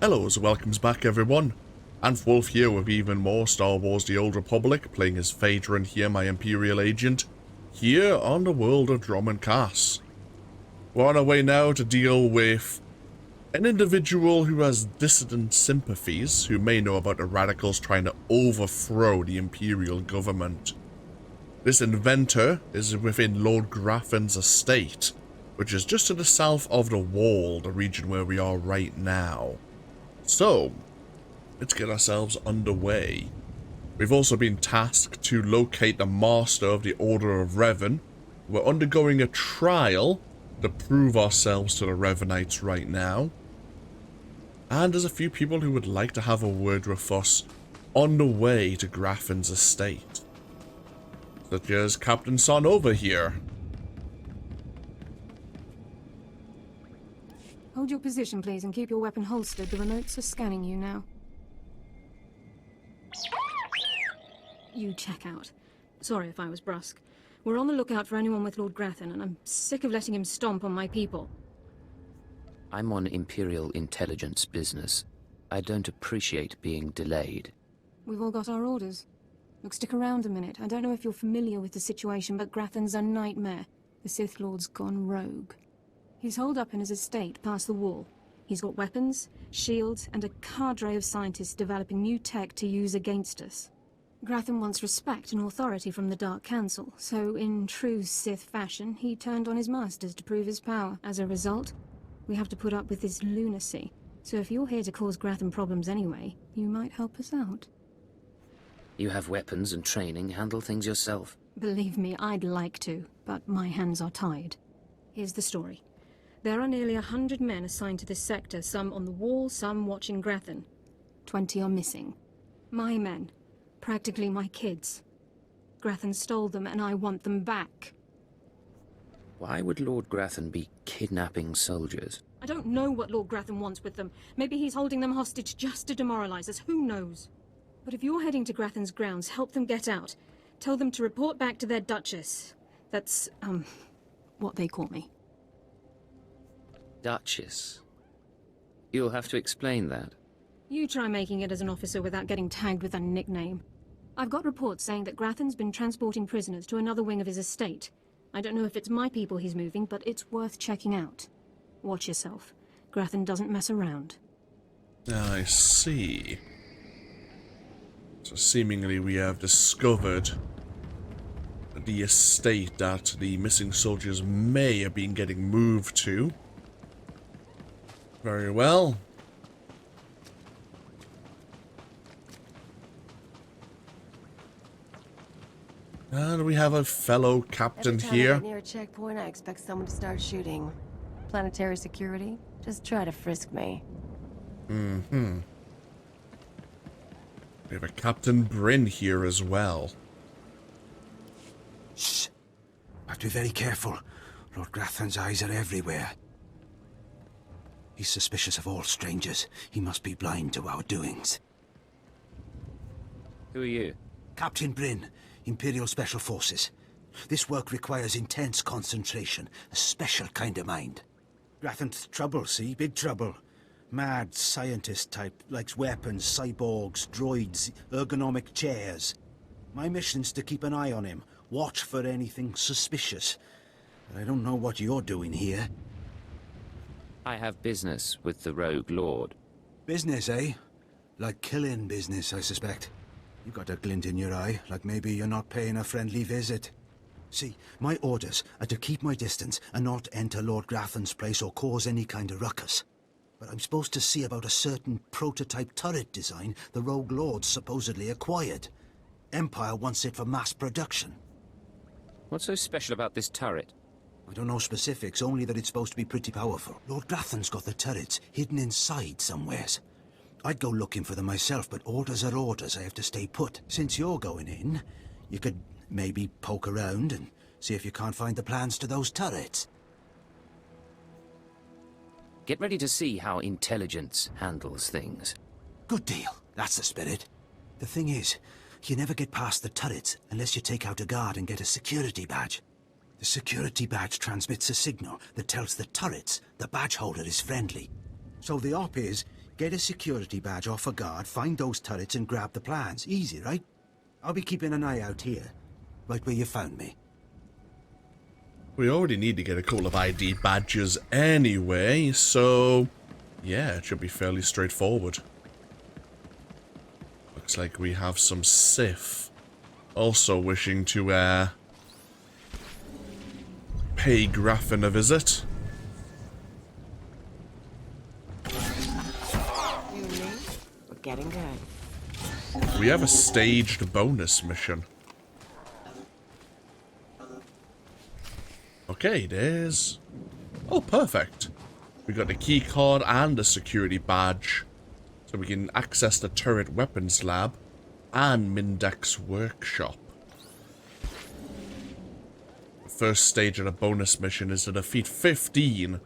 Hello, so welcomes back everyone. Wolf here with even more Star Wars The Old Republic, playing as Vaedren here, my Imperial agent, here on the world of Dromund Kaas. We're on our way now to deal with an individual who has dissident sympathies, who may know about the radicals trying to overthrow the Imperial government. This Inventor is within Lord Grafton's estate, which is just to the south of the Wall, the region where we are right now. So, let's get ourselves underway. We've also been tasked to locate the Master of the Order of Revan. We're undergoing a trial to prove ourselves to the Revenites right now. And there's a few people who would like to have a word with us on the way to Grafton's estate. Such as Captain Son over here. Hold your position, please, and keep your weapon holstered. The remotes are scanning you now. You check out. Sorry if I was brusque. We're on the lookout for anyone with Lord Grathan, and I'm sick of letting him stomp on my people. I'm on Imperial intelligence business. I don't appreciate being delayed. We've all got our orders. Look, stick around a minute. I don't know if you're familiar with the situation, but Grathan's a nightmare. The Sith Lord's gone rogue. He's holed up in his estate past the wall. He's got weapons, shields, and a cadre of scientists developing new tech to use against us. Grathan wants respect and authority from the Dark Council, so in true Sith fashion, he turned on his masters to prove his power. As a result, we have to put up with his lunacy. So if you're here to cause Grathan problems anyway, you might help us out. You have weapons and training. Handle things yourself. Believe me, I'd like to, but my hands are tied. Here's the story. There are nearly 100 men assigned to this sector, some on the wall, some watching Grathan. 20 are missing. My men. Practically my kids. Grathan stole them, and I want them back. Why would Lord Grathan be kidnapping soldiers? I don't know what Lord Grathan wants with them. Maybe he's holding them hostage just to demoralize us. Who knows? But if you're heading to Grathan's grounds, help them get out. Tell them to report back to their Duchess. That's, what they call me. Duchess? You'll have to explain that. You try making it as an officer without getting tagged with a nickname. I've got reports saying that Grathan's been transporting prisoners to another wing of his estate. I don't know if it's my people he's moving, but it's worth checking out. Watch yourself. Grathan doesn't mess around. I see. So seemingly we have discovered the estate that the missing soldiers may have been getting moved to. Very well. And we have a fellow captain here. Every time I get near a checkpoint, I expect someone to start shooting. Planetary security? Just try to frisk me. Mm-hmm. We have a Captain Bryn here as well. Shh. Have to be very careful. Lord Grathan's eyes are everywhere. He's suspicious of all strangers. He must be blind to our doings. Who are you? Captain Bryn, Imperial Special Forces. This work requires intense concentration, a special kind of mind. Grathan's trouble, see? Big trouble. Mad scientist type, likes weapons, cyborgs, droids, ergonomic chairs. My mission's to keep an eye on him, watch for anything suspicious. But I don't know what you're doing here. I have business with the Rogue Lord. Business, eh? Like killing business, I suspect. You got a glint in your eye, like maybe you're not paying a friendly visit. See, my orders are to keep my distance and not enter Lord Grathan's place or cause any kind of ruckus. But I'm supposed to see about a certain prototype turret design the Rogue Lord supposedly acquired. Empire wants it for mass production. What's so special about this turret? I don't know specifics, only that it's supposed to be pretty powerful. Lord Grathan's got the turrets hidden inside somewheres. I'd go looking for them myself, but orders are orders. I have to stay put. Since you're going in, you could maybe poke around and see if you can't find the plans to those turrets. Get ready to see how intelligence handles things. Good deal. That's the spirit. The thing is, you never get past the turrets unless you take out a guard and get a security badge. The security badge transmits a signal that tells the turrets the badge holder is friendly. So the op is, Get a security badge off a guard, find those turrets and grab the plans. Easy, right? I'll be keeping an eye out here. Right where you found me. We already need to get a couple of ID badges anyway, so yeah, it should be fairly straightforward. Looks like we have some Sith also wishing to pay Grafton a visit. You and me? We're getting good. We have a staged bonus mission. Okay, there's... Oh, perfect. We got a key card and a security badge. So we can access the turret weapons lab and Mindek's workshop. The first stage of the bonus mission is to defeat 15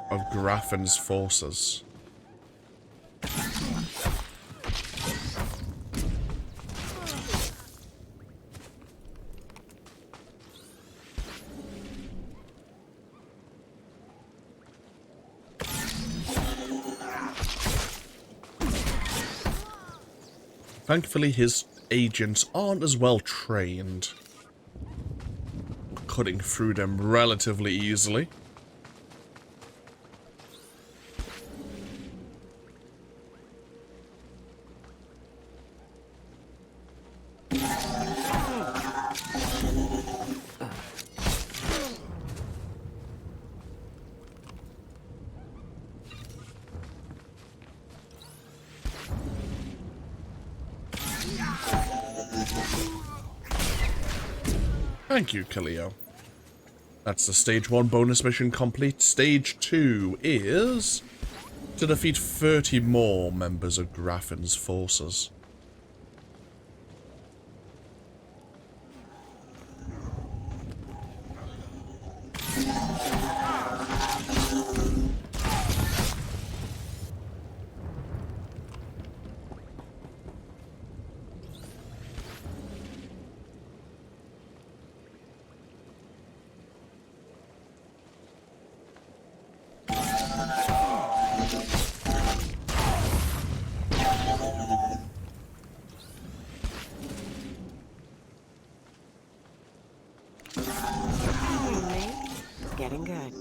of Grafton's forces. Thankfully, his agents aren't as well trained. Cutting through them relatively easily. Thank you, Kaliyo. That's the stage 1 bonus mission complete. Stage 2 is to defeat 30 more members of Grafton's forces. Getting good.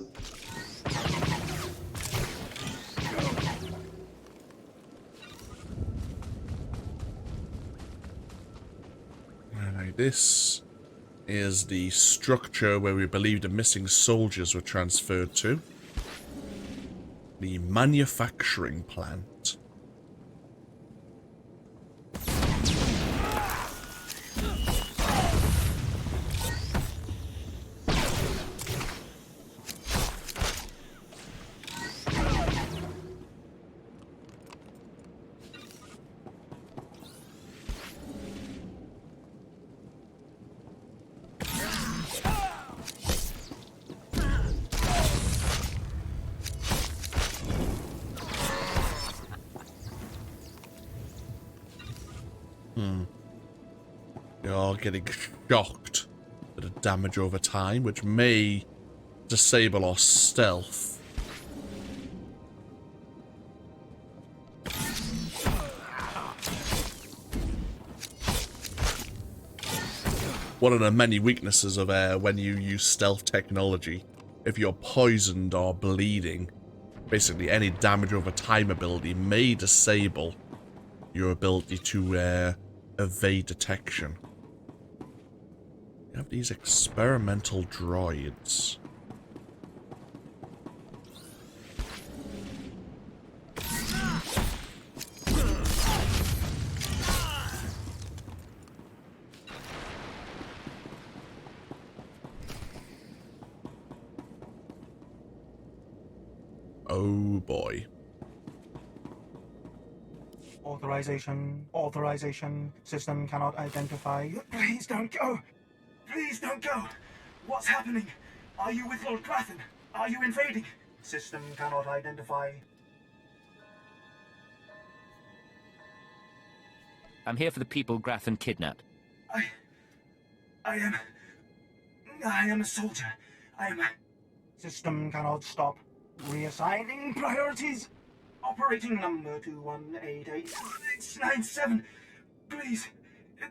Alright, this is the structure where we believe the missing soldiers were transferred to. The manufacturing plant. They are getting shocked at the damage over time, which may disable our stealth. One of the many weaknesses of when you use stealth technology, if you're poisoned or bleeding, basically any damage over time ability may disable your ability to evade detection. We have these experimental droids. Oh boy. Authorization. System cannot identify. Please don't go. Please don't go. What's happening? Are you with Lord Grathan? Are you invading? System cannot identify. I'm here for the people Grathan kidnapped. I am a soldier. System cannot stop. Reassigning priorities. Operating number 2188697. Please,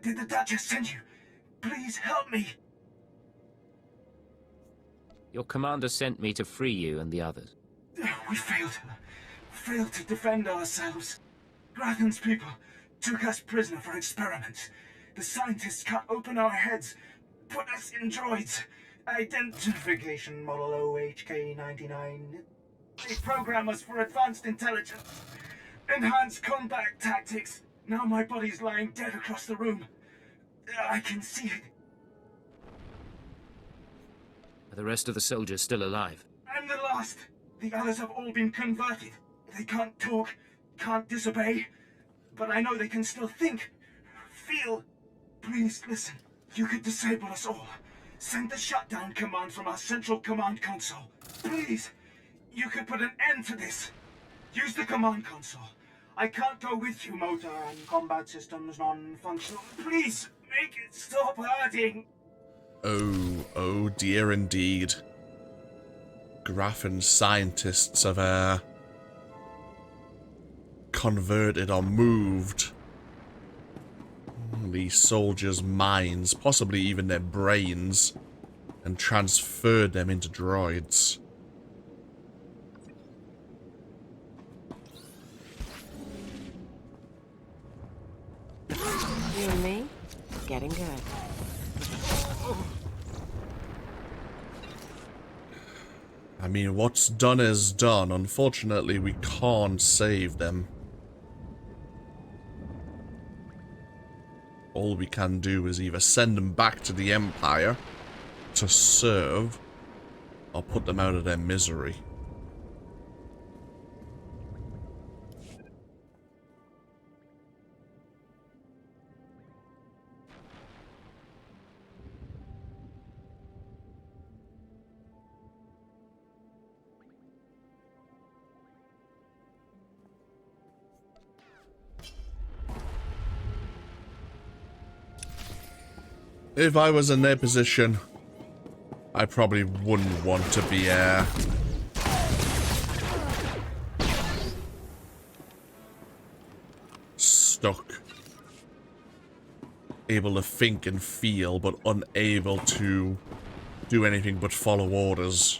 did the Duchess send you? Please help me. Your commander sent me to free you and the others. We failed. Failed to defend ourselves. Grathan's people took us prisoner for experiments. The scientists cut open our heads, put us in droids. Identification model OHK99. They program us for advanced intelligence. Enhanced combat tactics. Now my body's lying dead across the room. I can see it. Are the rest of the soldiers still alive? I'm the last. The others have all been converted. They can't talk, can't disobey. But I know they can still think, feel. Please listen. You could disable us all. Send the shutdown command from our central command console. Please. You could put an end to this. Use the command console. I can't go with you, motor and combat systems non-functional. Please, make it stop hurting. Oh dear indeed. Grafton scientists have, converted or moved these soldiers' minds, possibly even their brains, and transferred them into droids. You and me? Getting good. I mean, what's done is done. Unfortunately, we can't save them. All we can do is either send them back to the Empire to serve, or put them out of their misery. If I was in their position, I probably wouldn't want to be stuck. Able to think and feel, but unable to do anything but follow orders.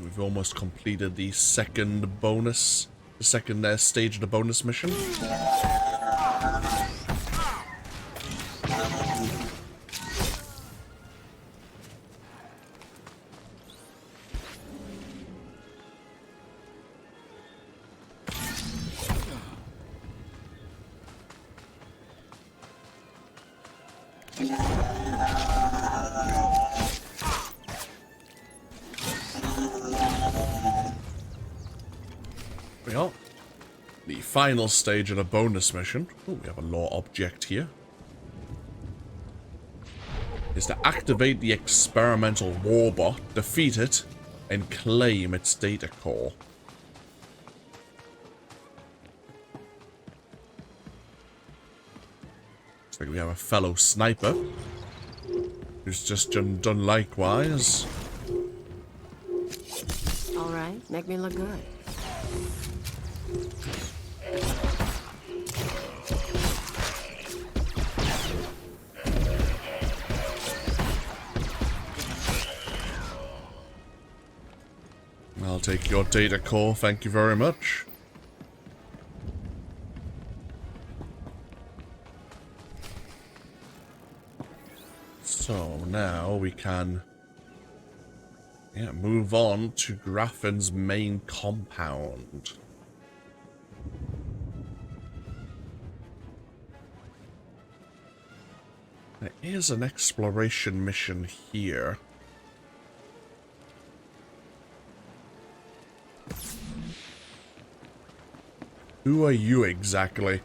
We've almost completed the second bonus, the second stage of the bonus mission. Well, the final stage of the bonus mission, oh, we have a lore object here, is to activate the experimental warbot, defeat it, and claim its data core. Looks like we have a fellow sniper who's just done likewise. All right, make me look good. I'll take your data core, thank you very much. So now we can move on to Grafton's main compound. There is an exploration mission here. Who are you exactly?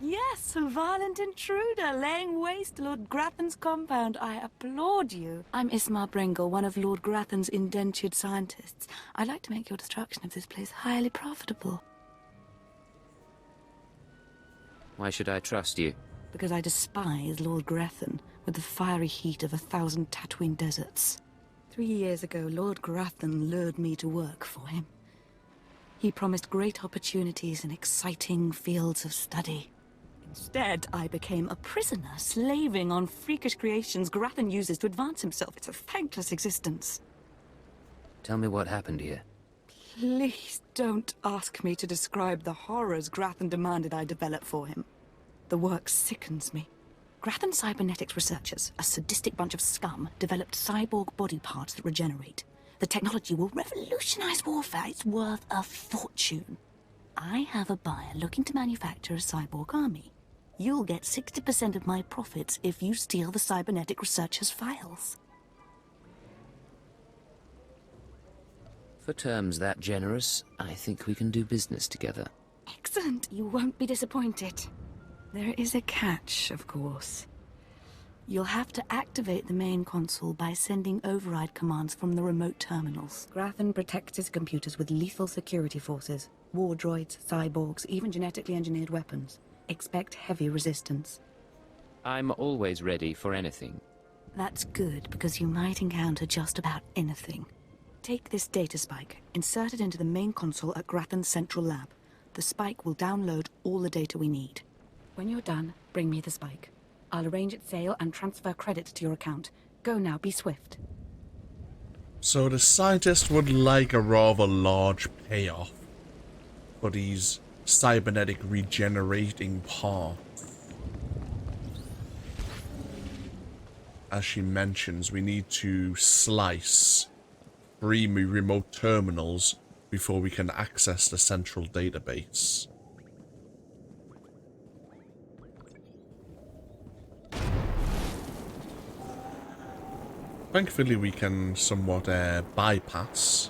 Yes, a violent intruder laying waste to Lord Grathan's compound. I applaud you. I'm Ismar Brengel, one of Lord Grathan's indentured scientists. I'd like to make your destruction of this place highly profitable. Why should I trust you? Because I despise Lord Grathan with the fiery heat of 1,000 Tatooine deserts. 3 years ago, Lord Grathan lured me to work for him. He promised great opportunities and exciting fields of study. Instead, I became a prisoner, slaving on freakish creations Grathan uses to advance himself. It's a thankless existence. Tell me what happened here. Please don't ask me to describe the horrors Grathan demanded I develop for him. The work sickens me. Grathan cybernetics researchers, a sadistic bunch of scum, developed cyborg body parts that regenerate. The technology will revolutionize warfare. It's worth a fortune. I have a buyer looking to manufacture a cyborg army. You'll get 60% of my profits if you steal the cybernetic researchers' files. For terms that generous, I think we can do business together. Excellent. You won't be disappointed. There is a catch, of course. You'll have to activate the main console by sending override commands from the remote terminals. Grathan protects his computers with lethal security forces. War droids, cyborgs, even genetically engineered weapons. Expect heavy resistance. I'm always ready for anything. That's good, because you might encounter just about anything. Take this data spike, insert it into the main console at Grathan's central lab. The spike will download all the data we need. When you're done, bring me the spike. I'll arrange its sale and transfer credit to your account. Go now, be swift. So the scientist would like a rather large payoff for these cybernetic regenerating parts. As she mentions, we need to slice 3 remote terminals before we can access the central database. Thankfully, we can somewhat bypass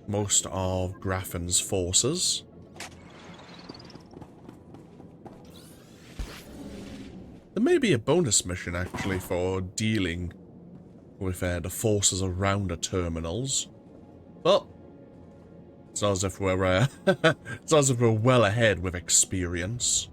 most of Grafton's forces. There may be a bonus mission, actually, for dealing with the forces around the terminals. But it's not as if we're it's not as if we're well ahead with experience.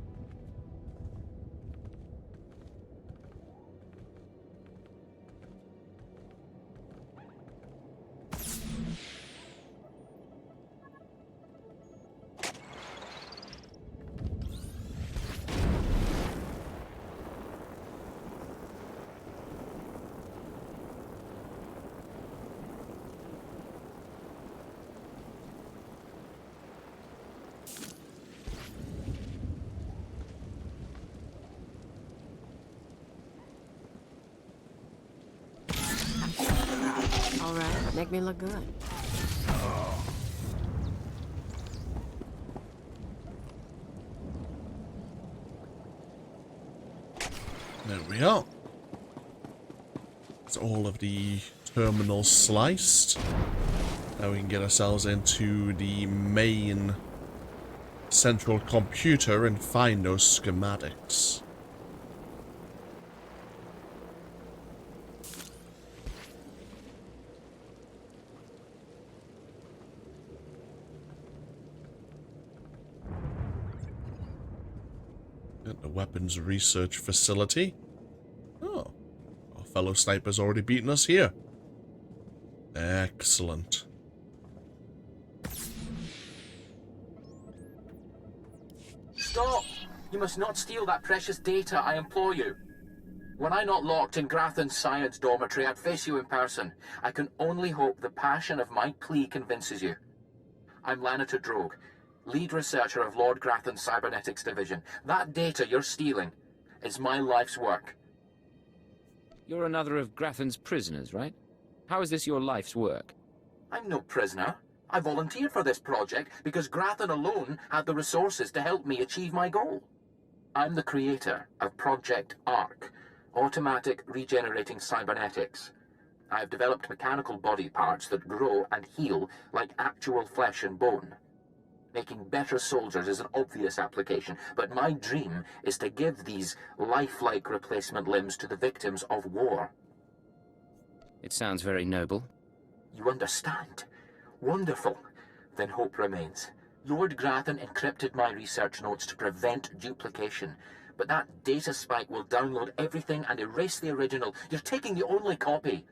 All right, make me look good. There we are. It's all of the terminals sliced. Now we can get ourselves into the main central computer and find those schematics. At the weapons research facility. Oh, our fellow sniper's already beaten us here. Excellent. Stop! You must not steal that precious data, I implore you. Were I not locked in Grathan's science dormitory, I'd face you in person. I can only hope the passion of my plea convinces you. I'm Lanator Drogue, lead researcher of Lord Grathan's Cybernetics Division. That data you're stealing is my life's work. You're another of Grathan's prisoners, right? How is this your life's work? I'm no prisoner. I volunteered for this project because Grathan alone had the resources to help me achieve my goal. I'm the creator of Project ARC, Automatic Regenerating Cybernetics. I've developed mechanical body parts that grow and heal like actual flesh and bone. Making better soldiers is an obvious application, but my dream is to give these lifelike replacement limbs to the victims of war. It sounds very noble. You understand? Wonderful. Then hope remains. Lord Grathan encrypted my research notes to prevent duplication, but that data spike will download everything and erase the original. You're taking the only copy.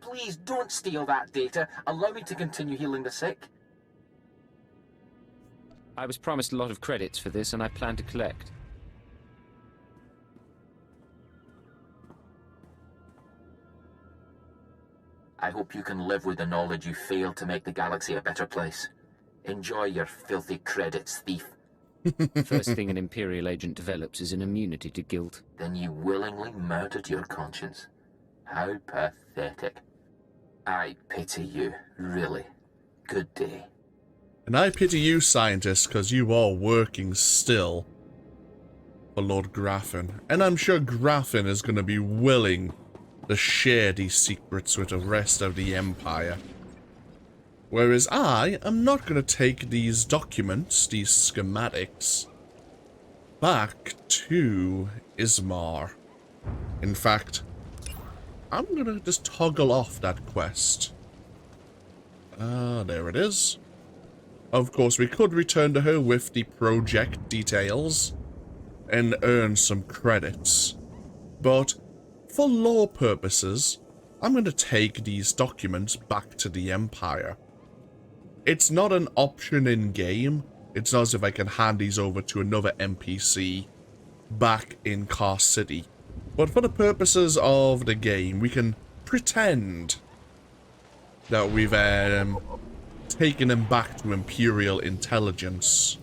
Please don't steal that data. Allow me to continue healing the sick. I was promised a lot of credits for this, and I plan to collect. I hope you can live with the knowledge you failed to make the galaxy a better place. Enjoy your filthy credits, thief. First thing an Imperial agent develops is an immunity to guilt. Then you willingly murdered your conscience. How pathetic. I pity you, really. Good day. And I pity you, scientists, because you are working still for Lord Grafton. And I'm sure Grafton is going to be willing to share these secrets with the rest of the Empire. Whereas I am not going to take these documents, these schematics, back to Ismar. In fact, I'm going to just toggle off that quest. There it is. Of course, we could return to her with the project details and earn some credits. But for lore purposes, I'm going to take these documents back to the Empire. It's not an option in-game. It's not as if I can hand these over to another NPC back in Kaas City. But for the purposes of the game, we can pretend that we've taken them back to Imperial intelligence.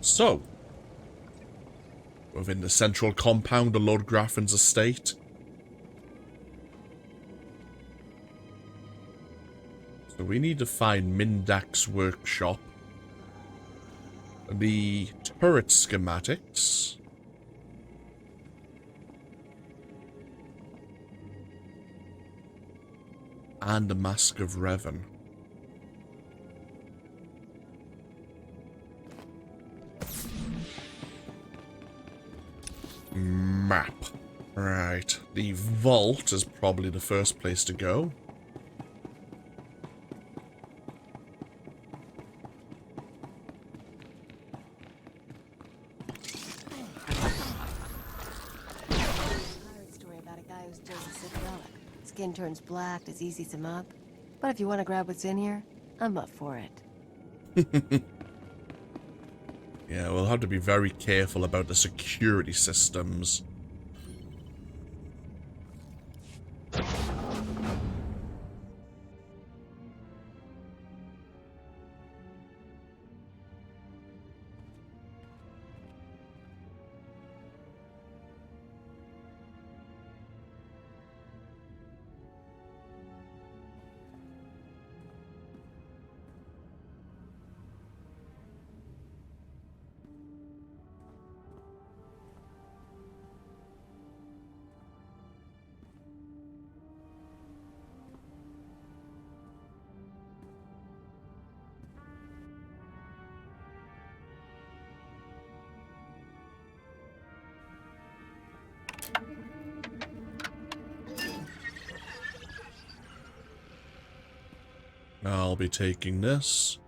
So, within the central compound of Lord Grafton's estate, so we need to find Mindak's workshop, the turret schematics, and the Mask of Revan. Map. Right. The vault is probably the first place to go. Story about a guy who steals a sick relic. Skin turns black, it's easy to mug. But if you want to grab what's in here, I'm up for it. Yeah, we'll have to be very careful about the security systems. I'll be taking this.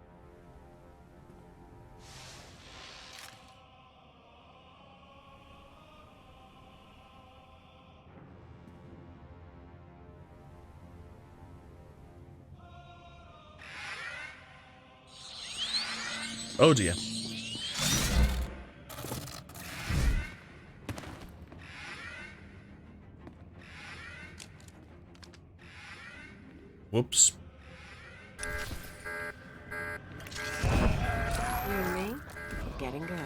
Oh dear. Whoops. You and me, getting good.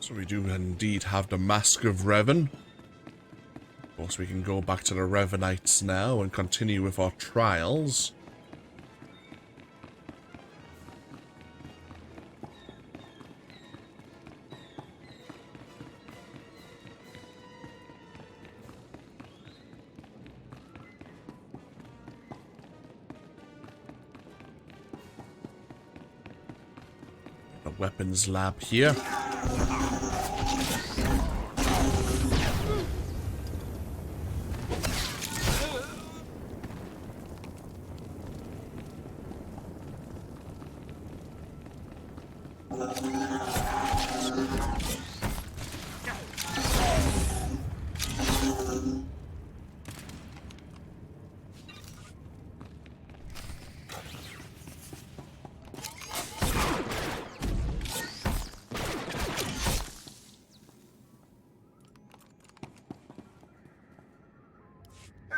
So we do indeed have the Mask of Revan. Of course, we can go back to the Revenites now and continue with our trials. The weapons lab here.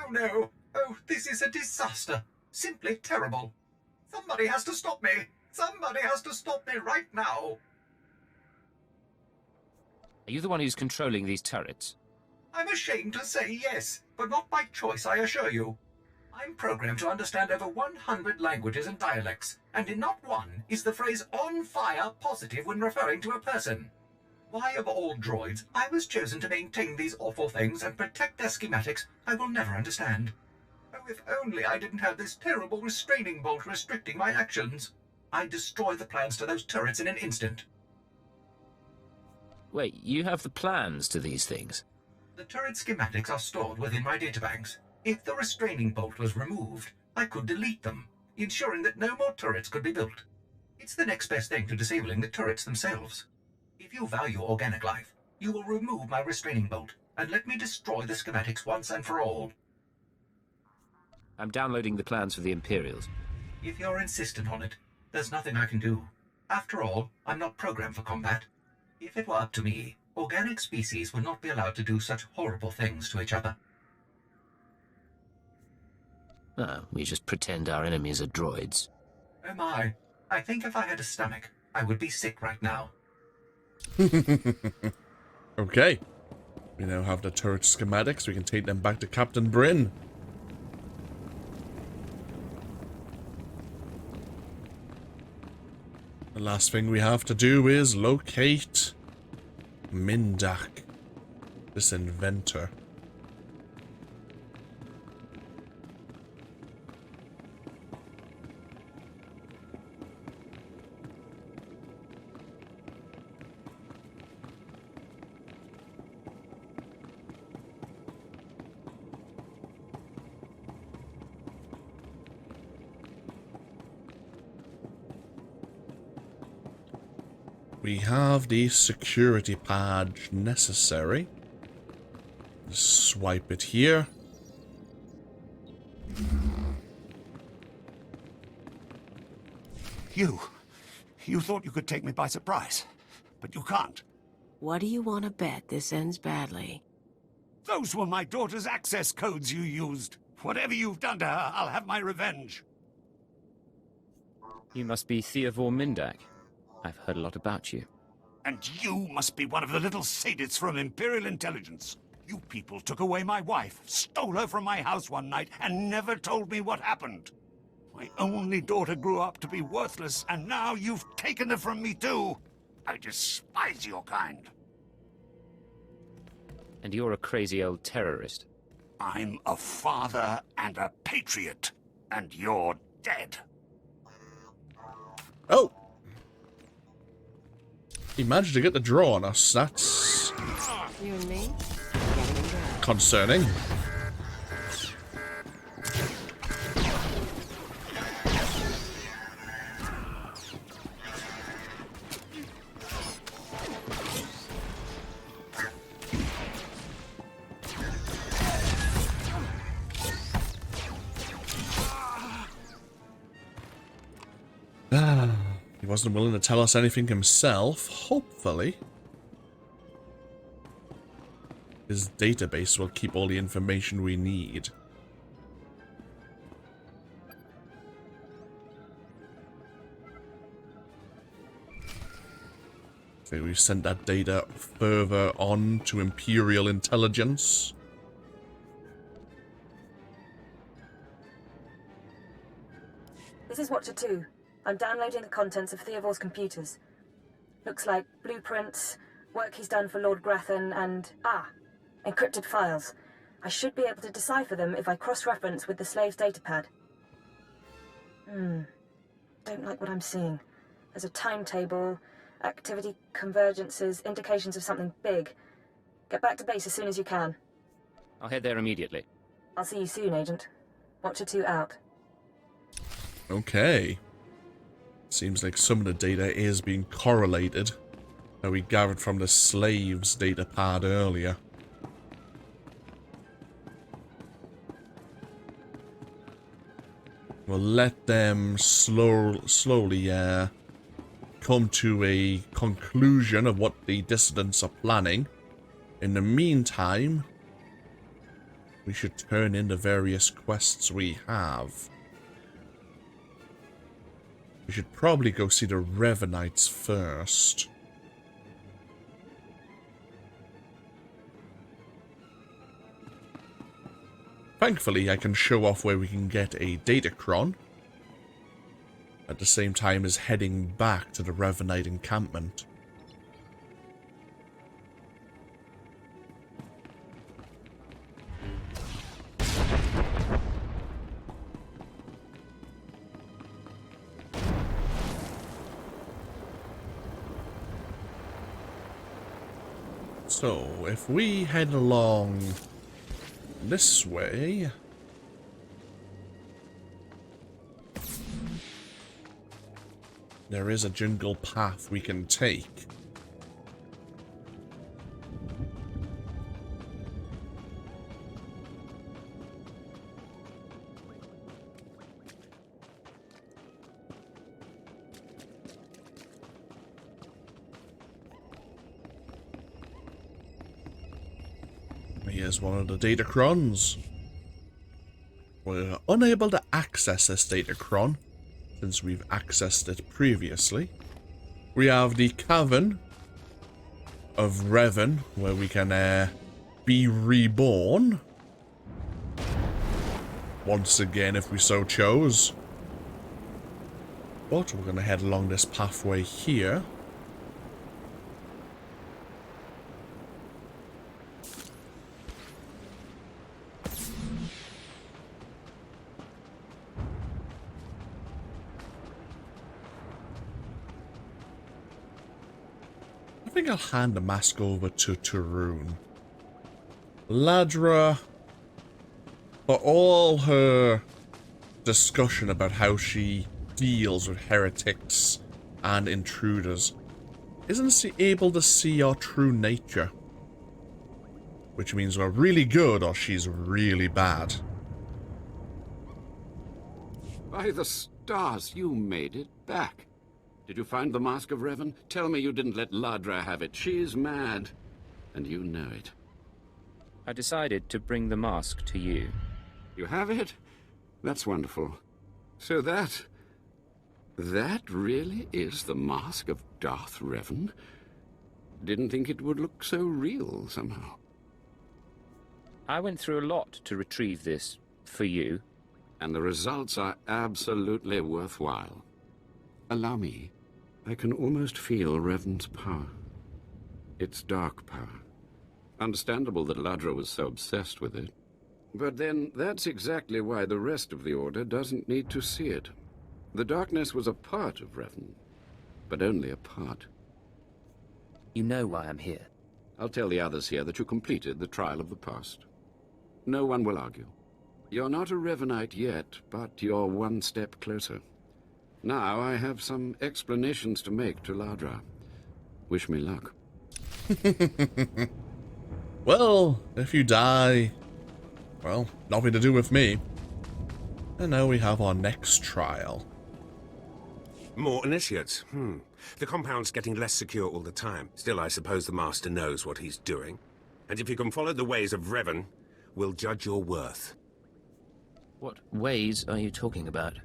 Oh no! Oh, this is a disaster! Simply terrible! Somebody has to stop me! Somebody has to stop me right now! Are you the one who's controlling these turrets? I'm ashamed to say yes, but not by choice, I assure you. I'm programmed to understand over 100 languages and dialects, and in not one is the phrase on fire positive when referring to a person. Why, of all droids, I was chosen to maintain these awful things and protect their schematics, I will never understand. Oh, if only I didn't have this terrible restraining bolt restricting my actions. I'd destroy the plans to those turrets in an instant. Wait, you have the plans to these things? The turret schematics are stored within my databanks. If the restraining bolt was removed, I could delete them, ensuring that no more turrets could be built. It's the next best thing to disabling the turrets themselves. If you value organic life, you will remove my restraining bolt and let me destroy the schematics once and for all. I'm downloading the plans for the Imperials. If you're insistent on it, there's nothing I can do. After all, I'm not programmed for combat. If it were up to me, organic species would not be allowed to do such horrible things to each other. Oh, we just pretend our enemies are droids. Oh my, I think if I had a stomach, I would be sick right now. Okay. We now have the turret schematics. We can take them back to Captain Bryn. The last thing we have to do is locate Mindak, this Inventor. We have the security badge necessary. Just swipe it here. You thought you could take me by surprise, but you can't. What do you want to bet this ends badly? Those were my daughter's access codes you used. Whatever you've done to her, I'll have my revenge. You must be Theodore Mindak. I've heard a lot about you. And you must be one of the little sadists from Imperial intelligence. You people took away my wife, stole her from my house one night, and never told me what happened. My only daughter grew up to be worthless, and now you've taken her from me too. I despise your kind. And you're a crazy old terrorist. I'm a father and a patriot, and you're dead. Oh! He managed to get the draw on us. That's You and me? concerning. He wasn't willing to tell us anything himself. Hopefully, his database will keep all the information we need. So we sent that data further on to Imperial intelligence. This is Watcher 2. I'm downloading the contents of Theovor's computers. Looks like blueprints, work he's done for Lord Grathan, and encrypted files. I should be able to decipher them if I cross-reference with the slave's datapad. Don't like what I'm seeing. There's a timetable, activity convergences, indications of something big. Get back to base as soon as you can. I'll head there immediately. I'll see you soon, Agent. Watcher 2 out. Okay. Seems like some of the data is being correlated that we gathered from the slave's datapad earlier. We'll let them slowly come to a conclusion of what the dissidents are planning. In the meantime, we should turn in the various quests we have. We should probably go see the Revenites first. Thankfully, I can show off where we can get a datachron, at the same time as heading back to the Revenite encampment. So, if we head along this way, there is a jungle path we can take. Here's one of the datacrons. We're unable to access this datacron since we've accessed it previously. We have the Cavern of Revan, where we can be reborn once again if we so chose. But we're going to head along this pathway here. I think I'll hand the mask over to Tarun. Ladra, for all her discussion about how she deals with heretics and intruders, isn't she able to see our true nature? Which means we're really good or she's really bad. By the stars, you made it back. Did you find the Mask of Revan? Tell me you didn't let Ladra have it. She's mad. And you know it. I decided to bring the mask to you. You have it? That's wonderful. So that really is the Mask of Darth Revan? Didn't think it would look so real somehow. I went through a lot to retrieve this for you. And the results are absolutely worthwhile. Allow me. I can almost feel Revan's power. It's dark power. Understandable that Ladra was so obsessed with it. But then, that's exactly why the rest of the Order doesn't need to see it. The darkness was a part of Revan, but only a part. You know why I'm here. I'll tell the others here that you completed the trial of the past. No one will argue. You're not a Revenite yet, but you're one step closer. Now I have some explanations to make to Ladra. Wish me luck. Well, if you die, well, nothing to do with me. And now we have our next trial. More initiates. The compound's getting less secure all the time. Still, I suppose the Master knows what he's doing. And if you can follow the ways of Revan, we'll judge your worth. What ways are you talking about?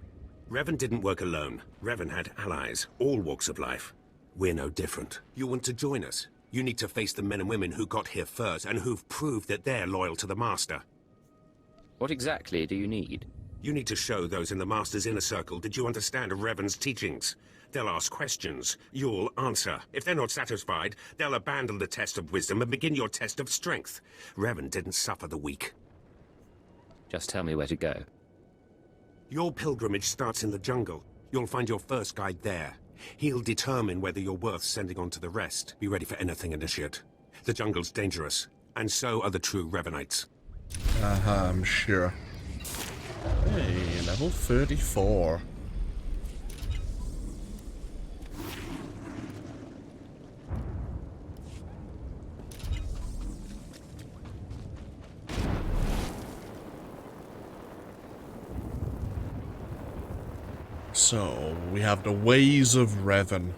Revan didn't work alone. Revan had allies, all walks of life. We're no different. You want to join us? You need to face the men and women who got here first and who've proved that they're loyal to the Master. What exactly do you need? You need to show those in the Master's inner circle that you understand Revan's teachings. They'll ask questions. You'll answer. If they're not satisfied, they'll abandon the test of wisdom and begin your test of strength. Revan didn't suffer the weak. Just tell me where to go. Your pilgrimage starts in the jungle. You'll find your first guide there. He'll determine whether you're worth sending on to the rest. Be ready for anything, Initiate. The jungle's dangerous, and so are the true Revenites. I'm sure. Hey, level 34. So, we have the ways of Revan.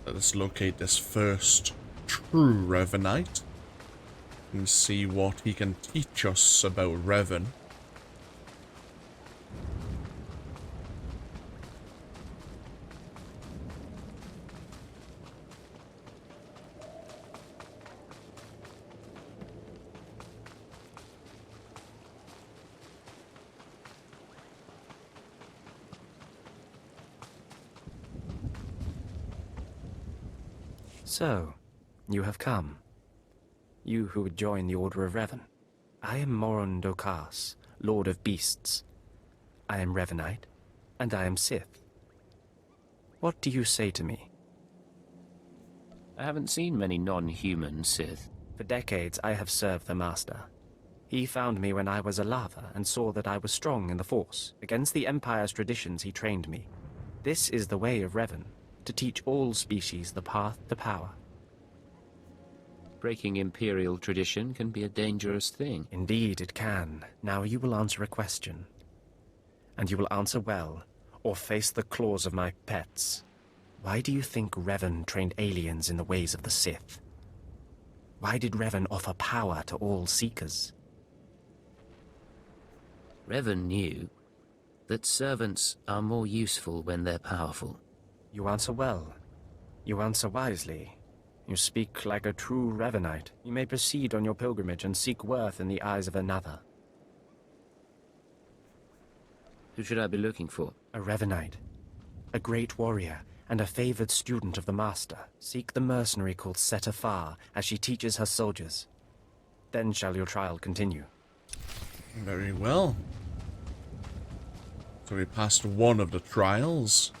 Let's locate this first true Revenite and see what he can teach us about Revan. So, you have come. You who would join the Order of Revan. I am Dromund Kaas, Lord of Beasts. I am Revenite, and I am Sith. What do you say to me? I haven't seen many non-human Sith. For decades I have served the Master. He found me when I was a lava and saw that I was strong in the Force. Against the Empire's traditions he trained me. This is the way of Revan. To teach all species the path to power. Breaking Imperial tradition can be a dangerous thing. Indeed it can. Now you will answer a question. And you will answer well, or face the claws of my pets. Why do you think Revan trained aliens in the ways of the Sith? Why did Revan offer power to all Seekers? Revan knew that servants are more useful when they're powerful. You answer well. You answer wisely. You speak like a true Revenite. You may proceed on your pilgrimage and seek worth in the eyes of another. Who should I be looking for? A Revenite. A great warrior and a favored student of the Master. Seek the mercenary called SWTOR as she teaches her soldiers. Then shall your trial continue. Very well. So we passed one of the trials.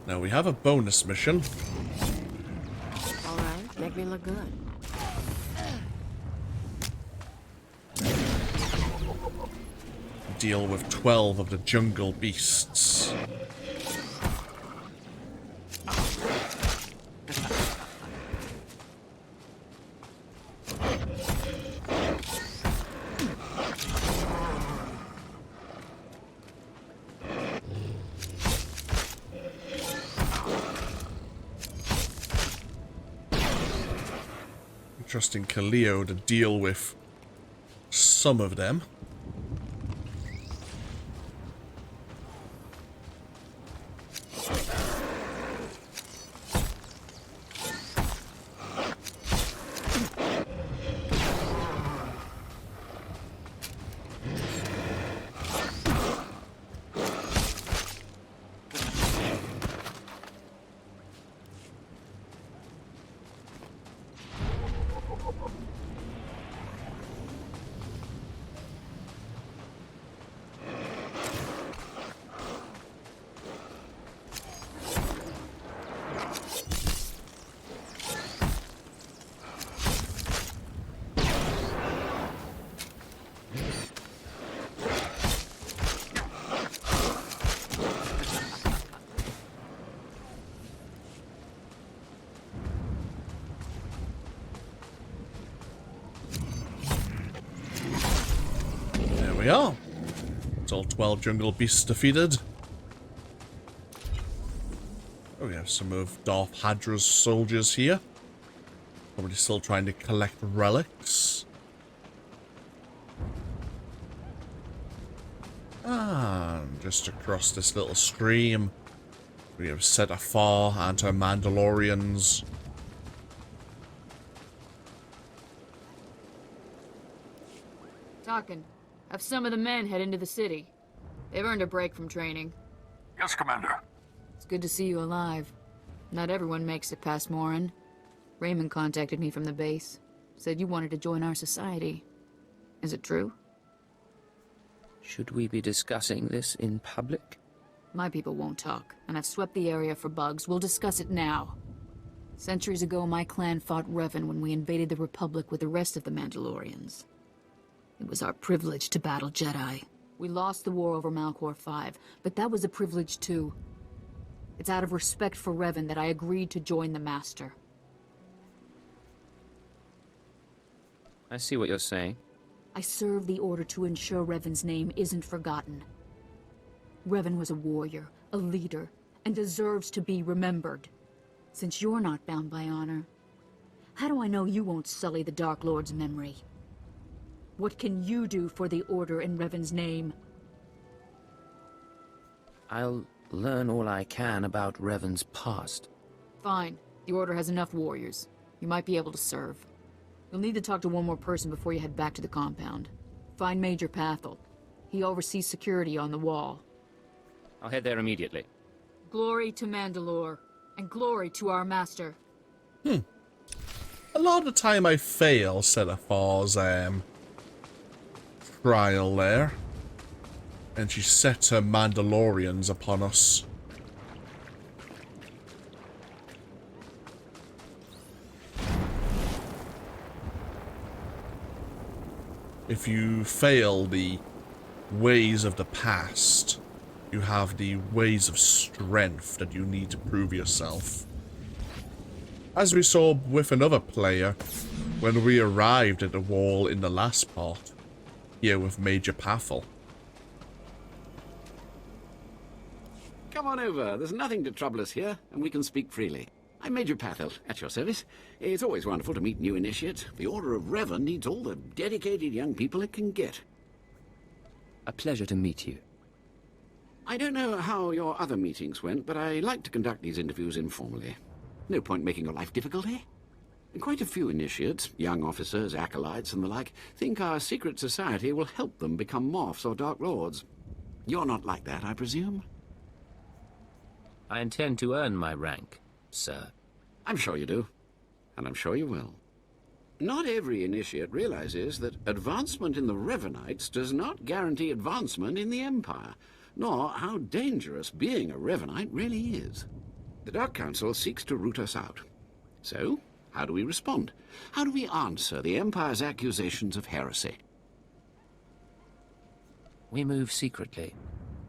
Now we have a bonus mission. Alright, make me look good. Deal with 12 of the jungle beasts. Trusting Kaliyo to deal with some of them. We are. It's all 12 jungle beasts defeated. have some of Darth Hadra's soldiers here. Probably still trying to collect relics. And just across this little stream, we have SWTOR and her Mandalorians. Talking. Have some of the men head into the city. They've earned a break from training. Yes, Commander. It's good to see you alive. Not everyone makes it past Morin. Raymond contacted me from the base. Said you wanted to join our society. Is it true? Should we be discussing this in public? My people won't talk, and I've swept the area for bugs. We'll discuss it now. Centuries ago, my clan fought Revan when we invaded the Republic with the rest of the Mandalorians. It was our privilege to battle Jedi. We lost the war over Malchor 5, but that was a privilege too. It's out of respect for Revan that I agreed to join the Master. I see what you're saying. I serve the Order to ensure Revan's name isn't forgotten. Revan was a warrior, a leader, and deserves to be remembered. Since you're not bound by honor, how do I know you won't sully the Dark Lord's memory? What can you do for the Order in Revan's name? I'll learn all I can about Revan's past. Fine. The Order has enough warriors. You might be able to serve. You'll need to talk to one more person before you head back to the compound. Find Major Pathel. He oversees security on the wall. I'll head there immediately. Glory to Mandalore, and glory to our master. A lot of the time I fail SWTOR's trial there. And she set her Mandalorians upon us. If you fail the ways of the past, you have the ways of strength that you need to prove yourself. As we saw with another player when we arrived at the wall in the last part, here with Major Pathel. Come on over. There's nothing to trouble us here, and we can speak freely. I'm Major Pathel, at your service. It's always wonderful to meet new initiates. The Order of Revan needs all the dedicated young people it can get. A pleasure to meet you. I don't know how your other meetings went, but I like to conduct these interviews informally. No point making your life difficult, eh? And quite a few initiates, young officers, acolytes, and the like, think our secret society will help them become Morphs or Dark Lords. You're not like that, I presume? I intend to earn my rank, sir. I'm sure you do, and I'm sure you will. Not every initiate realizes that advancement in the Revenites does not guarantee advancement in the Empire, nor how dangerous being a Revenite really is. The Dark Council seeks to root us out. So, how do we respond? How do we answer the Empire's accusations of heresy? We move secretly.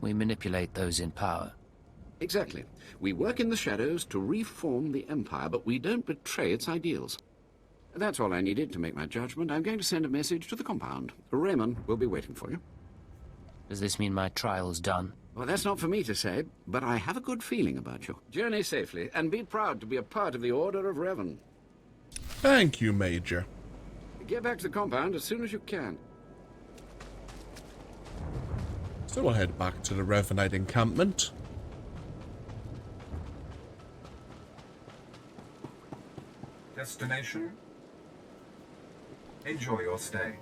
We manipulate those in power. Exactly. We work in the shadows to reform the Empire, but we don't betray its ideals. That's all I needed to make my judgment. I'm going to send a message to the compound. Raymond will be waiting for you. Does this mean my trial's done? Well, that's not for me to say, but I have a good feeling about you. Journey safely, and be proud to be a part of the Order of Revan. Thank you, Major. Get back to the compound as soon as you can. So we'll head back to the Revenite encampment. Destination? Enjoy your stay.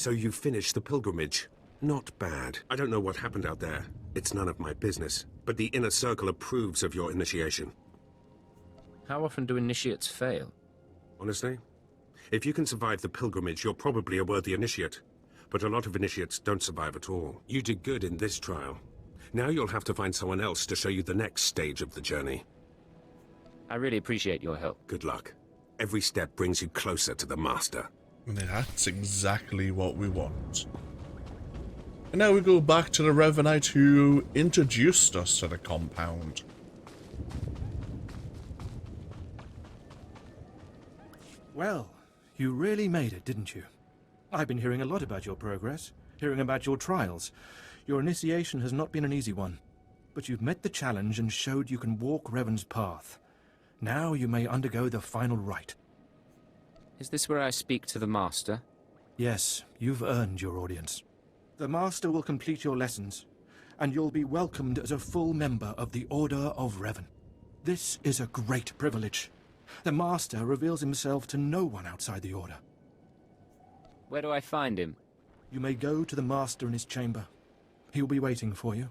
So you finished the pilgrimage. Not bad. I don't know what happened out there. It's none of my business. But the Inner Circle approves of your initiation. How often do initiates fail? Honestly? If you can survive the pilgrimage, you're probably a worthy initiate. but a lot of initiates don't survive at all. You did good in this trial. Now you'll have to find someone else to show you the next stage of the journey. I really appreciate your help. Good luck. Every step brings you closer to the Master. And that's exactly what we want. And now we go back to the Revenite who introduced us to the compound. Well, you really made it, didn't you? I've been hearing a lot about your progress, hearing about your trials. Your initiation has not been an easy one, but you've met the challenge and showed you can walk Revan's path. Now you may undergo the final rite. Is this where I speak to the Master? Yes, you've earned your audience. The Master will complete your lessons, and you'll be welcomed as a full member of the Order of Revan. This is a great privilege. The Master reveals himself to no one outside the Order. Where do I find him? You may go to the Master in his chamber. He will be waiting for you.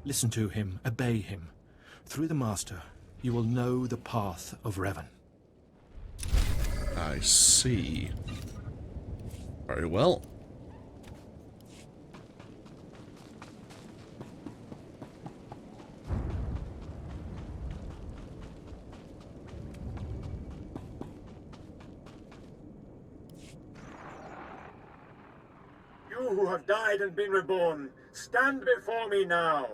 Listen to him, obey him. Through the Master, you will know the path of Revan. I see. Very well. You who have died and been reborn, stand before me now.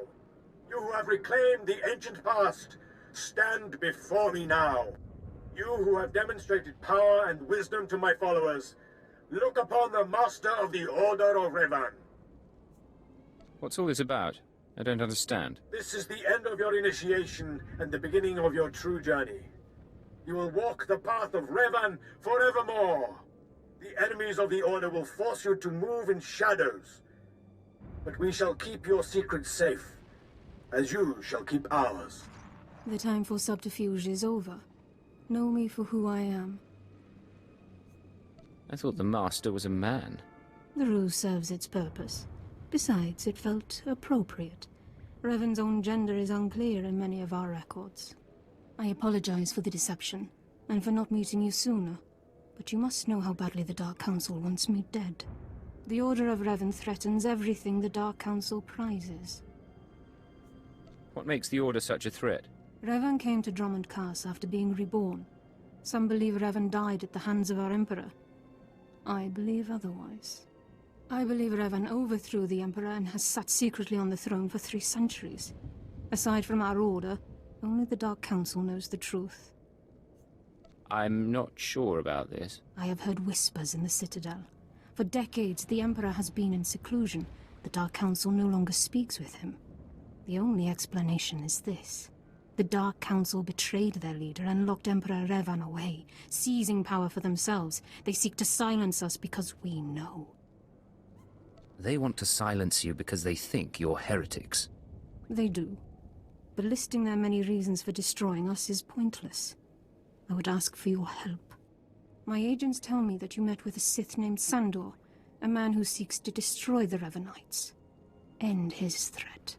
You who have reclaimed the ancient past, stand before me now. You who have demonstrated power and wisdom to my followers, look upon the Master of the Order of Revan. What's all this about? I don't understand. This is the end of your initiation and the beginning of your true journey. You will walk the path of Revan forevermore. The enemies of the Order will force you to move in shadows. But we shall keep your secrets safe, as you shall keep ours. The time for subterfuge is over. Know me for who I am. I thought the Master was a man. The ruse serves its purpose. Besides, it felt appropriate. Revan's own gender is unclear in many of our records. I apologize for the deception, and for not meeting you sooner. But you must know how badly the Dark Council wants me dead. The Order of Revan threatens everything the Dark Council prizes. What makes the Order such a threat? Revan came to Dromund Kaas after being reborn. Some believe Revan died at the hands of our Emperor. I believe otherwise. I believe Revan overthrew the Emperor and has sat secretly on the throne for 3 centuries. Aside from our Order, only the Dark Council knows the truth. I'm not sure about this. I have heard whispers in the Citadel. For decades, the Emperor has been in seclusion. The Dark Council no longer speaks with him. The only explanation is this. The Dark Council betrayed their leader and locked Emperor Revan away, seizing power for themselves. They seek to silence us because we know. They want to silence you because they think you're heretics. They do. But listing their many reasons for destroying us is pointless. I would ask for your help. My agents tell me that you met with a Sith named Sandor, a man who seeks to destroy the Revenites. End his threat.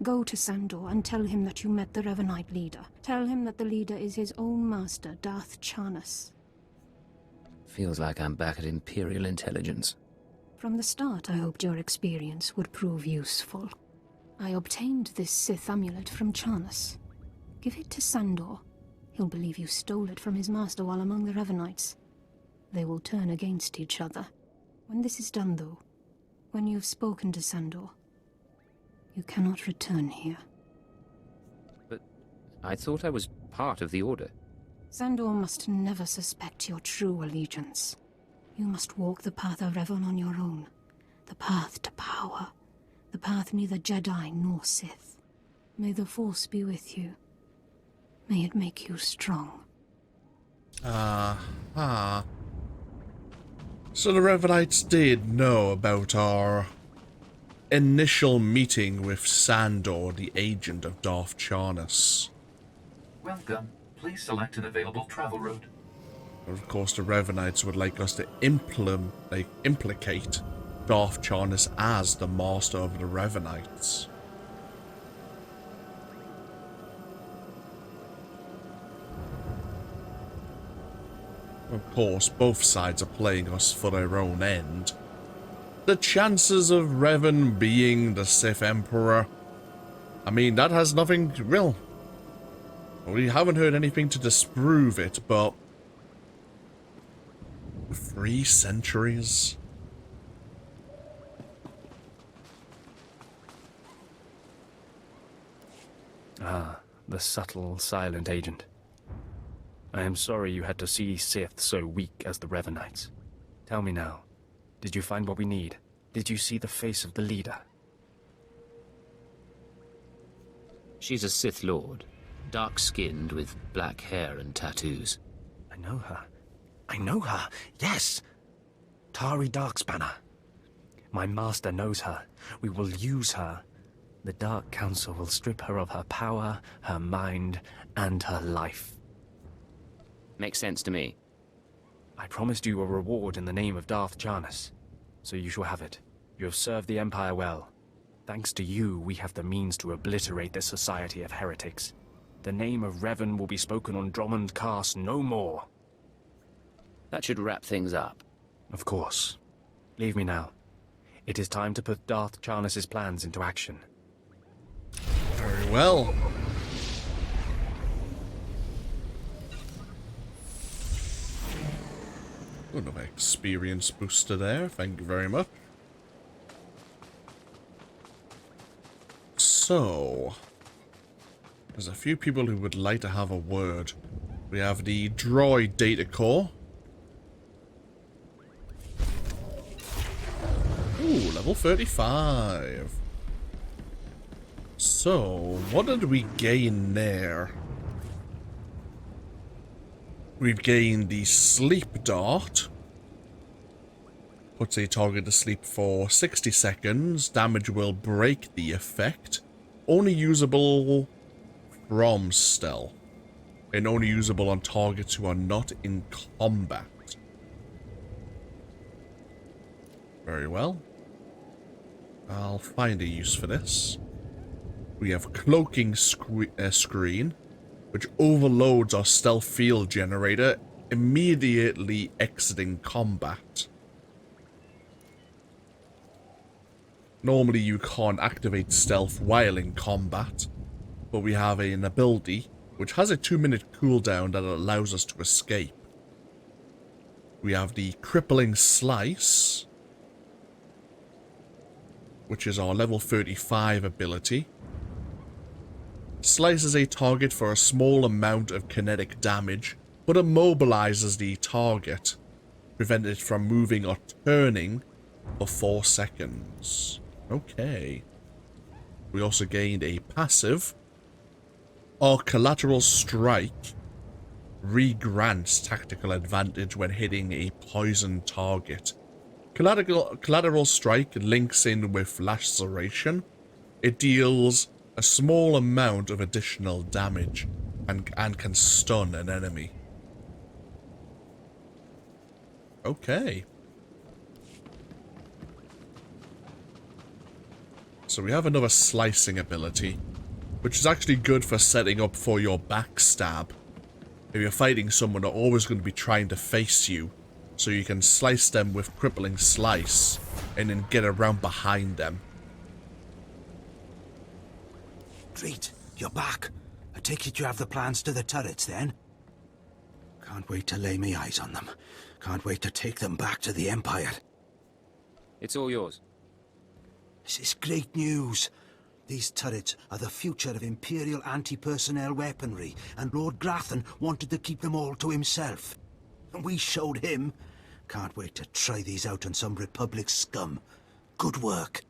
Go to Sandor and tell him that you met the Revenite leader. Tell him that the leader is his own master, Darth Djannis. Feels like I'm back at Imperial intelligence. From the start, I hoped your experience would prove useful. I obtained this Sith amulet from Djannis. Give it to Sandor. He'll believe you stole it from his master while among the Revenites. They will turn against each other. When this is done, though, when you've spoken to Sandor, you cannot return here. But I thought I was part of the Order. Sandor must never suspect your true allegiance. You must walk the path of Revan on your own. The path to power. The path neither Jedi nor Sith. May the Force be with you. May it make you strong. So the Revenites did know about our initial meeting with Sandor, the agent of Darth Djannis. Welcome. Please select an available travel route. Of course, the Revenites would like us to implicate Darth Djannis as the master of the Revenites. Of course, both sides are playing us for their own end. the chances of Revan being the Sith Emperor, I mean, that has nothing to, well, we haven't heard anything to disprove it, but 3 centuries? Ah, the subtle, silent agent. I am sorry you had to see Sith so weak as the Revenites. Tell me now, did you find what we need? Did you see the face of the leader? She's a Sith Lord, dark-skinned with black hair and tattoos. I know her. I know her, yes! Tari Darkspanner. My master knows her. We will use her. The Dark Council will strip her of her power, her mind, and her life. Makes sense to me. I promised you a reward in the name of Darth Djannis, so you shall have it. You have served the Empire well. Thanks to you, we have the means to obliterate this society of heretics. The name of Revan will be spoken on Dromund Kaas no more. That should wrap things up. Of course. Leave me now. It is time to put Darth Djannis' plans into action. Very well. Another experience booster there, thank you very much. So, there's a few people who would like to have a word. We have the droid data core. Ooh, level 35. So, what did we gain there? We've gained the sleep dart. Puts a target to sleep for 60 seconds. Damage will break the effect. Only usable from stealth. And only usable on targets who are not in combat. Very well. I'll find a use for this. We have cloaking screen, which overloads our stealth field generator, immediately exiting combat. Normally you can't activate stealth while in combat, but we have an ability which has a 2-minute cooldown that allows us to escape. We have the crippling slice, which is our level 35 ability. Slices a target for a small amount of kinetic damage, but immobilizes the target, preventing it from moving or turning for 4 seconds. Okay. We also gained a passive. Our collateral strike re-grants tactical advantage when hitting a poisoned target. Collateral strike links in with laceration. It deals a small amount of additional damage and can stun an enemy. Okay. So we have another slicing ability, which is actually good for setting up for your backstab. If you're fighting someone, they're always going to be trying to face you, so you can slice them with crippling slice and then get around behind them. Treat, you're back. I take it you have the plans to the turrets then? Can't wait to lay me eyes on them. Can't wait to take them back to the Empire. It's all yours. This is great news. These turrets are the future of Imperial anti-personnel weaponry, and Lord Grathan wanted to keep them all to himself. And we showed him. Can't wait to try these out on some Republic scum. Good work.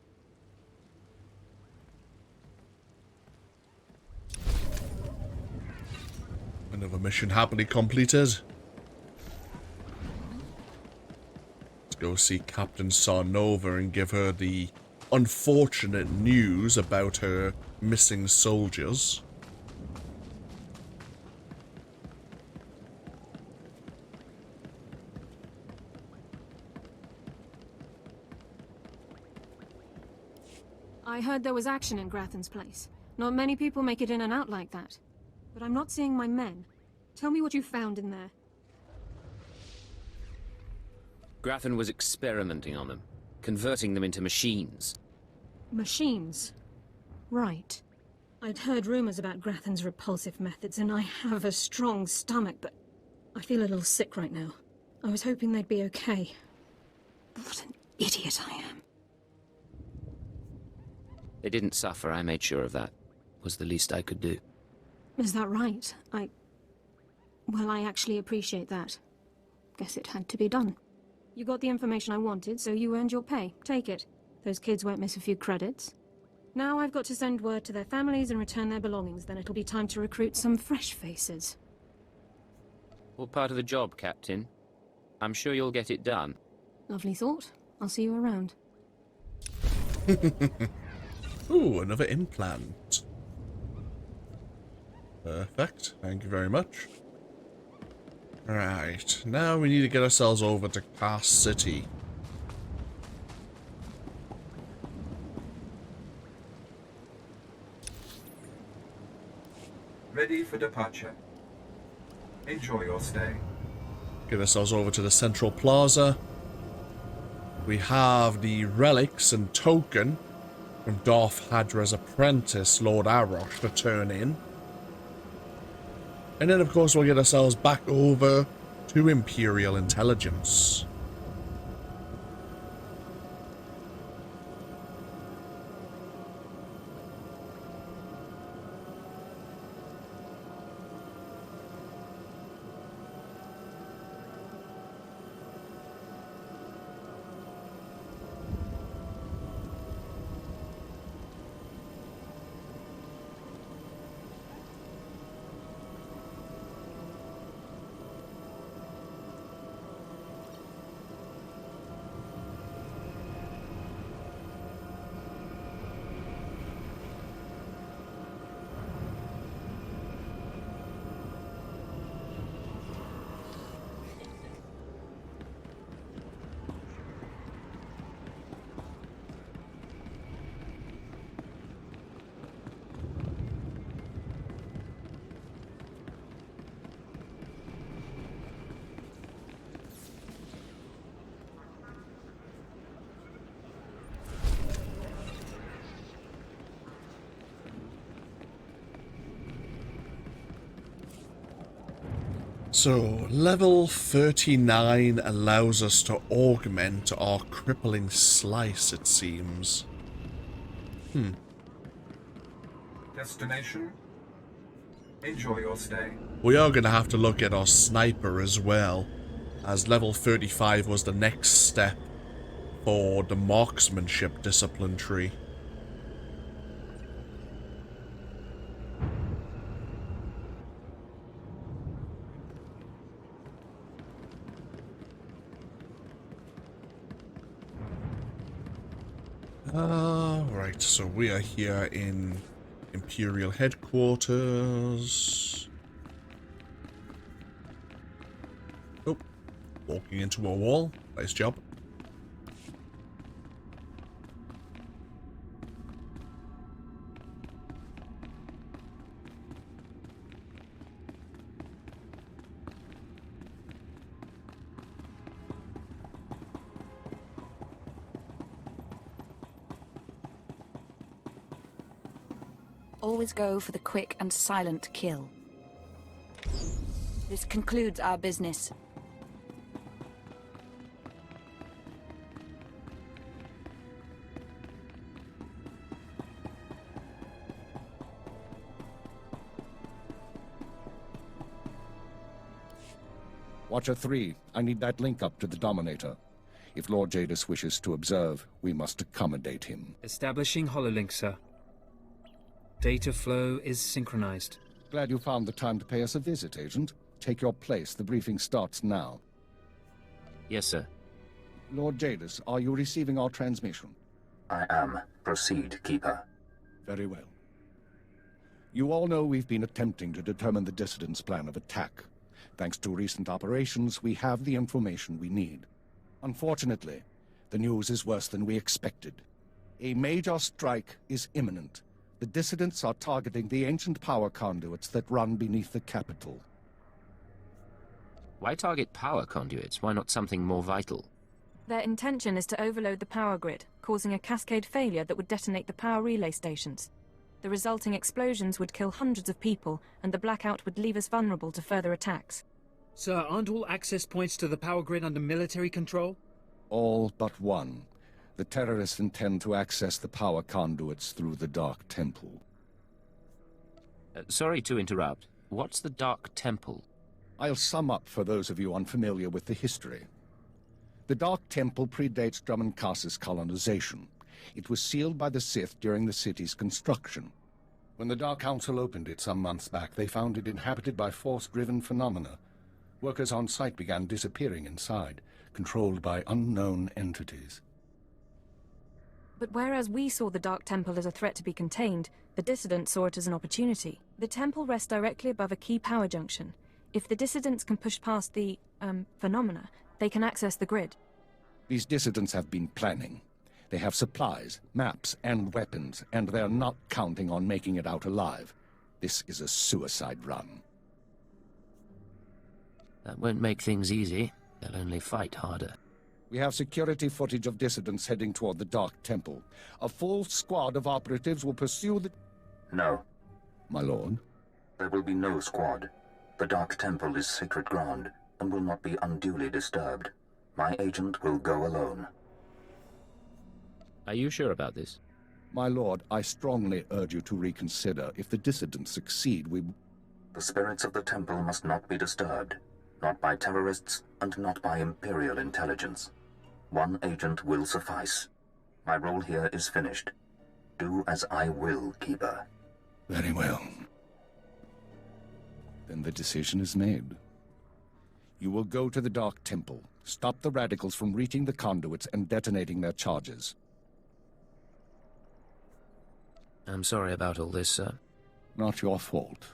Another mission happily completed. Let's go see Captain Sarnova and give her the unfortunate news about her missing soldiers. I heard there was action in Grathan's place. Not many people make it in and out like that. But I'm not seeing my men. Tell me what you found in there. Grathan was experimenting on them. converting them into machines. Machines. Right. I'd heard rumors about Grathan's repulsive methods, and I have a strong stomach, but I feel a little sick right now. I was hoping they'd be okay. What an idiot I am. They didn't suffer, I made sure of that. Was the least I could do. Is that right? Well, I actually appreciate that. Guess it had to be done. You got the information I wanted, so you earned your pay. Take it. Those kids won't miss a few credits. Now I've got to send word to their families and return their belongings, then it'll be time to recruit some fresh faces. All part of the job, Captain. I'm sure you'll get it done. Lovely thought. I'll see you around. Ooh, another implant. Perfect. Thank you very much. Right, now we need to get ourselves over to Kaas City. Ready for departure. Enjoy your stay. Get ourselves over to the Central Plaza. We have the relics and token from Darth Hadra's apprentice, Lord Arosh, to turn in. And then, of course, we'll get ourselves back over to Imperial intelligence. So, level 39 allows us to augment our crippling slice, it seems. Destination. Enjoy your stay. We are going to have to look at our sniper as well, as level 35 was the next step for the marksmanship discipline tree. Right, so we are here in Imperial headquarters. Oh, walking into a wall. Nice job. Always go for the quick and silent kill. This concludes our business. Watcher 3, I need that link up to the Dominator. If Lord Jadis wishes to observe, we must accommodate him. Establishing hololink, sir. Data flow is synchronized. Glad you found the time to pay us a visit, Agent. Take your place. The briefing starts now. Yes, sir. Lord Jadis, are you receiving our transmission? I am. Proceed, Keeper. Very well. You all know we've been attempting to determine the dissidents' plan of attack. Thanks to recent operations, we have the information we need. Unfortunately, the news is worse than we expected. A major strike is imminent. The dissidents are targeting the ancient power conduits that run beneath the capital. Why target power conduits? Why not something more vital? Their intention is to overload the power grid, causing a cascade failure that would detonate the power relay stations. The resulting explosions would kill hundreds of people, and the blackout would leave us vulnerable to further attacks. Sir, aren't all access points to the power grid under military control? All but one. The terrorists intend to access the power conduits through the Dark Temple. Sorry to interrupt. What's the Dark Temple? I'll sum up for those of you unfamiliar with the history. The Dark Temple predates Dromund Kaas's colonization. It was sealed by the Sith during the city's construction. When the Dark Council opened it some months back, they found it inhabited by force-driven phenomena. Workers on site began disappearing inside, controlled by unknown entities. But whereas we saw the Dark Temple as a threat to be contained, the dissidents saw it as an opportunity. The temple rests directly above a key power junction. If the dissidents can push past the, phenomena, they can access the grid. These dissidents have been planning. They have supplies, maps, and weapons, and they're not counting on making it out alive. This is a suicide run. That won't make things easy. They'll only fight harder. We have security footage of dissidents heading toward the Dark Temple. A full squad of operatives will pursue the... No. My lord? There will be no squad. The Dark Temple is sacred ground and will not be unduly disturbed. My agent will go alone. Are you sure about this? My lord, I strongly urge you to reconsider. If the dissidents succeed, we... The spirits of the temple must not be disturbed. Not by terrorists, and not by Imperial intelligence. One agent will suffice. My role here is finished. Do as I will, Keeper. Very well. Then the decision is made. You will go to the Dark Temple, stop the radicals from reaching the conduits and detonating their charges. I'm sorry about all this, sir. Not your fault.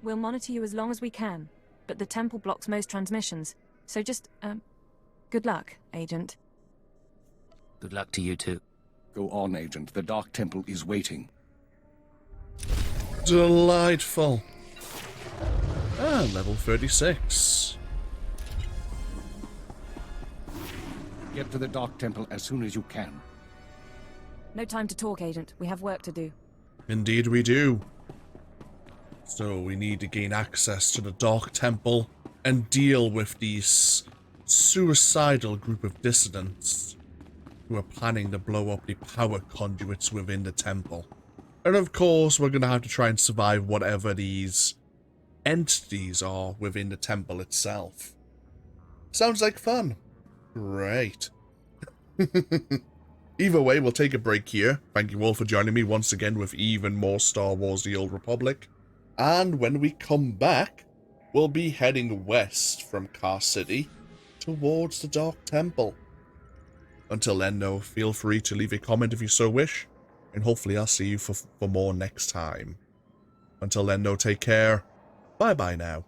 We'll monitor you as long as we can, but the temple blocks most transmissions. So just, good luck, Agent. Good luck to you too. Go on, Agent. The Dark Temple is waiting. Delightful. Level 36. Get to the Dark Temple as soon as you can. No time to talk, Agent. We have work to do. Indeed we do. So we need to gain access to the Dark Temple and deal with these suicidal group of dissidents who are planning to blow up the power conduits within the temple. And of course, we're going to have to try and survive whatever these entities are within the temple itself. Sounds like fun. Great. Either way, we'll take a break here. Thank you all for joining me once again with even more Star Wars The Old Republic. And when we come back, we'll be heading west from Kaas City towards the Dark Temple. Until then, though, feel free to leave a comment if you so wish, and hopefully I'll see you for more next time. Until then, though, take care. Bye-bye now.